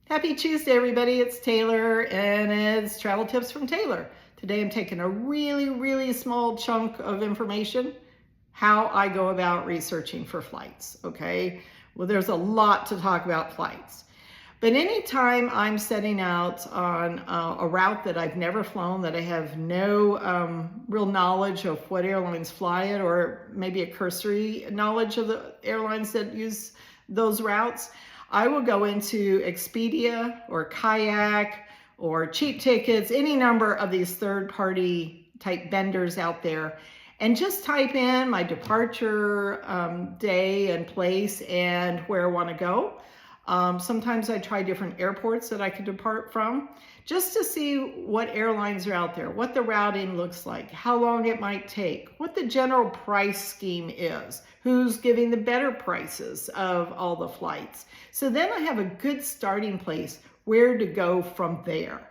Happy Tuesday, everybody. It's Taylor, and it's Travel Tips from Taylor. Today I'm taking a really small chunk of information, how I go about researching for flights, okay? Well, there's a lot to talk about flights. But anytime I'm setting out on a route that I've never flown, that I have no real knowledge of what airlines fly it, or maybe a cursory knowledge of the airlines that use those routes, I will go into Expedia or Kayak or Cheap Tickets, any number of these third-party type vendors out there, and just type in my departure day and place and where I want to go. Sometimes I try different airports that I could depart from just to see what airlines are out there, what the routing looks like, how long it might take, what the general price scheme is, who's giving the better prices of all the flights. So then I have a good starting place where to go from there.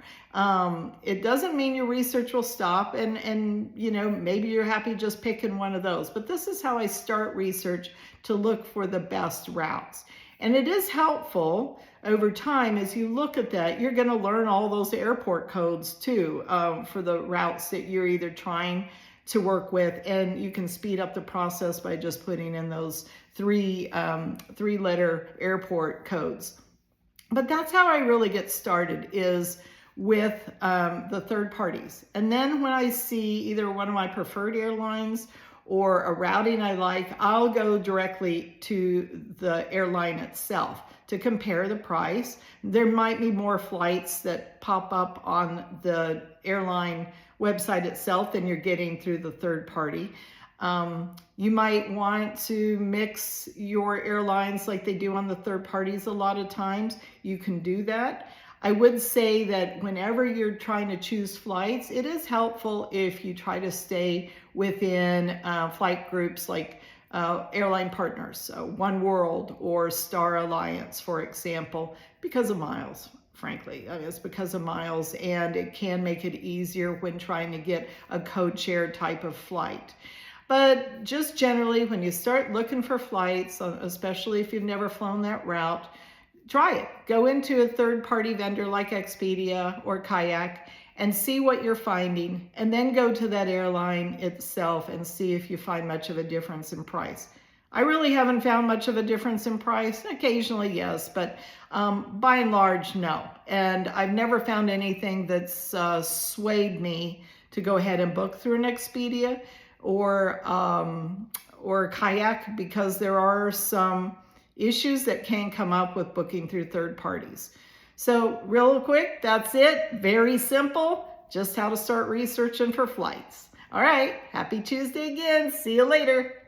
It doesn't mean your research will stop and you know, maybe you're happy just picking one of those, but this is how I start research to look for the best routes. And it is helpful over time as you look at that. You're going to learn all those airport codes too for the routes that you're either trying to work with, and you can speed up the process by just putting in those three-letter airport codes. But that's how I really get started, is with the third parties. And then when I see either one of my preferred airlines or a routing I like, I'll go directly to the airline itself to compare the price. There might be more flights that pop up on the airline website itself than you're getting through the third party. You might want to mix your airlines like they do on the third parties a lot of times. You can do that. I would say that whenever you're trying to choose flights, it is helpful if you try to stay within flight groups like airline partners, so One World or Star Alliance, for example, because of miles. Frankly, it's because of miles, and it can make it easier when trying to get a code-share type of flight. But just generally, when you start looking for flights, especially if you've never flown that route, try it. Go into a third-party vendor like Expedia or Kayak and see what you're finding, and then go to that airline itself and see if you find much of a difference in price. I really haven't found much of a difference in price. Occasionally, yes, but by and large, no. And I've never found anything that's swayed me to go ahead and book through an Expedia or Kayak, because there are some issues that can come up with booking through third parties. So real quick, that's it. Very simple. Just how to start researching for flights. All right. Happy Tuesday again. See you later.